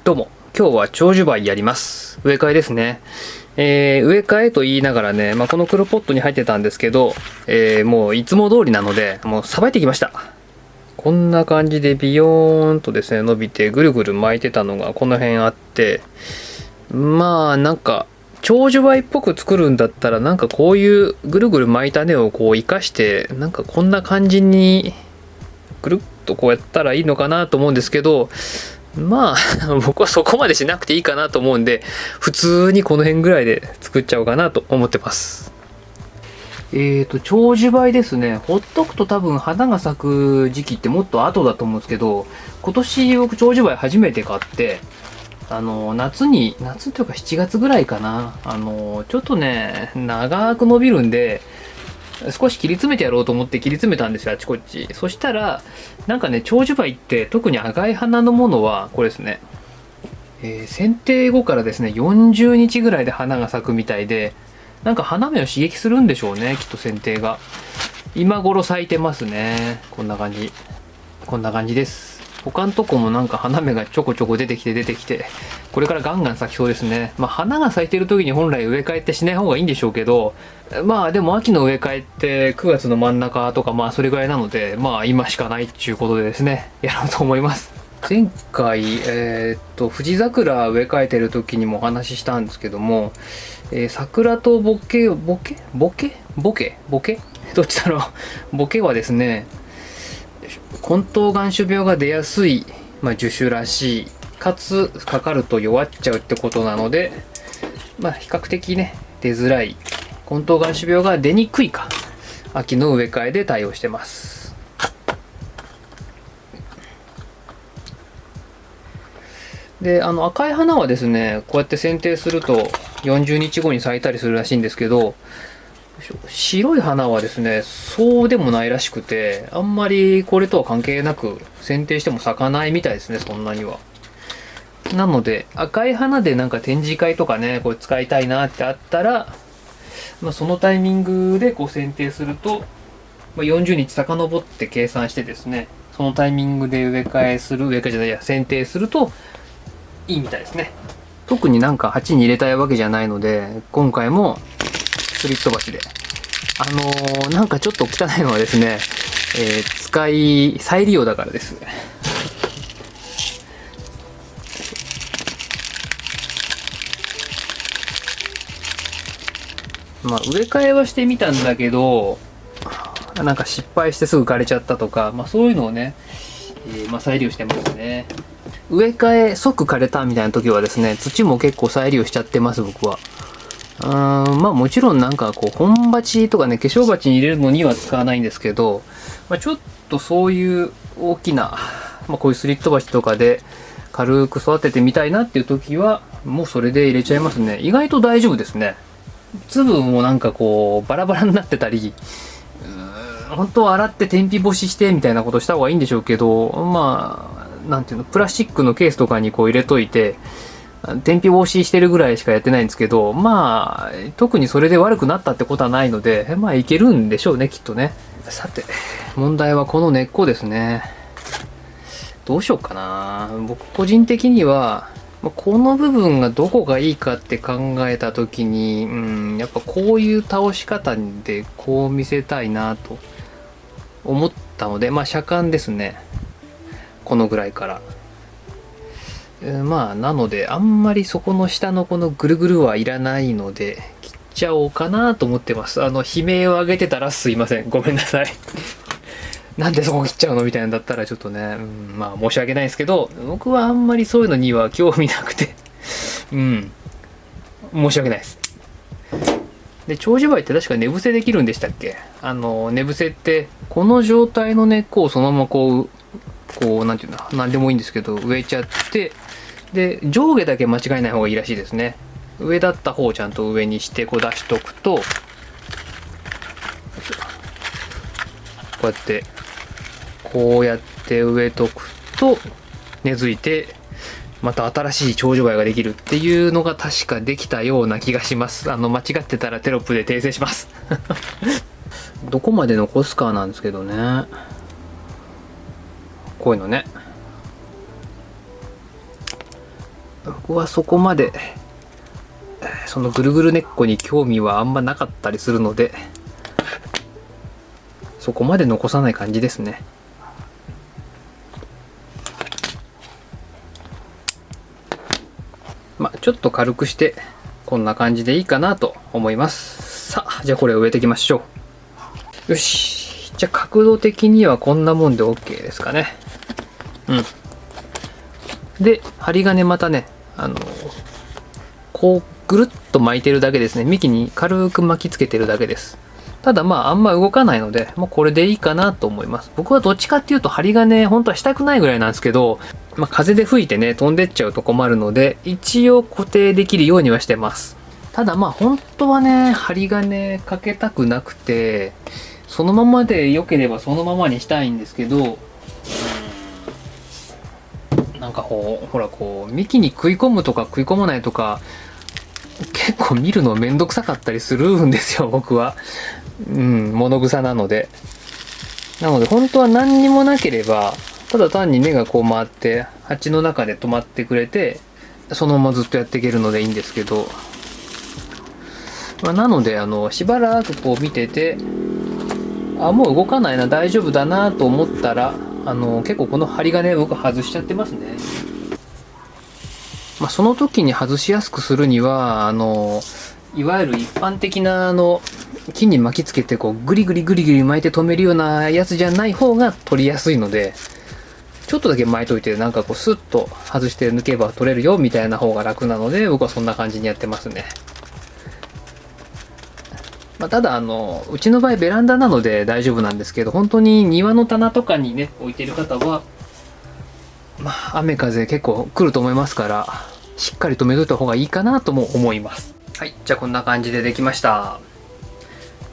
どうも、今日は長寿梅やります。植え替えですね。植え替えと言いながらね、この黒ポットに入ってたんですけど、もういつも通りなので、もうさばいてきました。こんな感じでビヨーンとですね、伸びてぐるぐる巻いてたのがこの辺あって、なんか、長寿梅っぽく作るんだったら、なんかこういうぐるぐる巻いた根をこう生かして、なんかこんな感じにぐるっとこうやったらいいのかなと思うんですけど、僕はそこまでしなくていいかなと思うんで、普通にこの辺ぐらいで作っちゃおうかなと思ってます。長寿梅ですね。ほっとくと多分花が咲く時期ってもっと後だと思うんですけど、今年僕長寿梅初めて買って、夏というか7月ぐらいかな。ちょっとね、長く伸びるんで、少し切り詰めてやろうと思って切り詰めたんですよ、あちこち。そしたら、なんかね、長寿梅って特に赤い花のものは、これですね、剪定後からですね、40日ぐらいで花が咲くみたいで、なんか花芽を刺激するんでしょうね、きっと剪定が。今頃咲いてますね。こんな感じ。こんな感じです。他のとこもなんか花芽がちょこちょこ出てきて、これからガンガン咲きそうですね。花が咲いてる時に本来植え替えってしない方がいいんでしょうけど、でも秋の植え替えって9月の真ん中とかそれぐらいなので、今しかないっていうことでですね、やろうと思います。前回、富士桜植え替えてる時にもお話ししたんですけども、桜とボケどっちだろう。ボケはですね、根頭岩種病が出やすい、樹種らしい、かつかかると弱っちゃうってことなので、比較的ね出づらい、根頭岩種病が出にくいか秋の植え替えで対応してます。で赤い花はですね、こうやって剪定すると40日後に咲いたりするらしいんですけど、白い花はですね、そうでもないらしくて、あんまりこれとは関係なく剪定しても咲かないみたいですね、そんなには。なので赤い花でなんか展示会とかね、これ使いたいなってあったら、そのタイミングでこう剪定すると、40日遡って計算してですね、そのタイミングで植え替えじゃないや、剪定するといいみたいですね。特になんか鉢に入れたいわけじゃないので、今回もスリット鉢で。なんかちょっと汚いのはですね、再利用だからです。植え替えはしてみたんだけど、なんか失敗してすぐ枯れちゃったとか、そういうのをね、再利用してますね。植え替え即枯れたみたいな時はですね、土も結構再利用しちゃってます、僕は。もちろんなんかこう本鉢とかね、化粧鉢に入れるのには使わないんですけど、ちょっとそういう大きな、こういうスリット鉢とかで軽く育ててみたいなっていう時はもうそれで入れちゃいますね。意外と大丈夫ですね。粒もなんかこうバラバラになってたり、本当は洗って天日干ししてみたいなことした方がいいんでしょうけど、なんていうの、プラスチックのケースとかにこう入れといて天日干ししてるぐらいしかやってないんですけど、特にそれで悪くなったってことはないので、いけるんでしょうね、きっとね。さて、問題はこの根っこですね。どうしようかな。僕個人的には、この部分がどこがいいかって考えた時に、やっぱこういう倒し方でこう見せたいなと思ったので、車間ですね。このぐらいから。なので、あんまりそこの下のこのぐるぐるはいらないので、切っちゃおうかなと思ってます。悲鳴を上げてたらすいません。ごめんなさい。なんでそこ切っちゃうのみたいなんだったらちょっとね、申し訳ないですけど、僕はあんまりそういうのには興味なくて、申し訳ないです。で、長寿梅って確か寝伏せできるんでしたっけ？寝伏せって、この状態の根っこをそのままなんていうの、なんでもいいんですけど、植えちゃって、で、上下だけ間違えない方がいいらしいですね。上だった方をちゃんと上にしてこう出しとくと、こうやって植えとくと根付いて、また新しい長寿梅ができるっていうのが確かできたような気がします。間違ってたらテロップで訂正します。どこまで残すかなんですけどね。こういうのね。僕はそこまでそのぐるぐる根っこに興味はあんまなかったりするので、そこまで残さない感じですね。ちょっと軽くしてこんな感じでいいかなと思います。さあ、じゃあこれを植えていきましょう。よし、じゃあ角度的にはこんなもんで OK ですかね。で、針金またね、こうぐるっと巻いてるだけですね。幹に軽く巻きつけてるだけです。ただあんま動かないので、もうこれでいいかなと思います。僕はどっちかっていうと針金本当はしたくないぐらいなんですけど、風で吹いてね飛んでっちゃうと困るので、一応固定できるようにはしてます。ただ本当はね、針金かけたくなくて、そのままで良ければそのままにしたいんですけど、なんかほら幹に食い込むとか食い込まないとか結構見るのめんどくさかったりするんですよ、僕は。物草なので。なので本当は何にもなければ、ただ単に根がこう回って鉢の中で止まってくれて、そのままずっとやっていけるのでいいんですけど、なのでしばらくこう見てて、もう動かないな、大丈夫だなと思ったら、結構この針金僕外しちゃってますね。その時に外しやすくするには、いわゆる一般的な木に巻きつけてこうグリグリグリグリ巻いて止めるようなやつじゃない方が取りやすいので、ちょっとだけ巻いといてなんかこうスッと外して抜けば取れるよみたいな方が楽なので、僕はそんな感じにやってますね。ただうちの場合ベランダなので大丈夫なんですけど、本当に庭の棚とかにね置いてる方は雨風結構来ると思いますから、しっかり止めといた方がいいかなとも思います。はい、じゃあこんな感じでできました。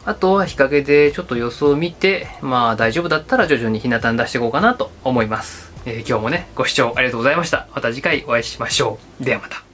あとは日陰でちょっと様子を見て、大丈夫だったら徐々に日向に出していこうかなと思います。今日もねご視聴ありがとうございました。また次回お会いしましょう。ではまた。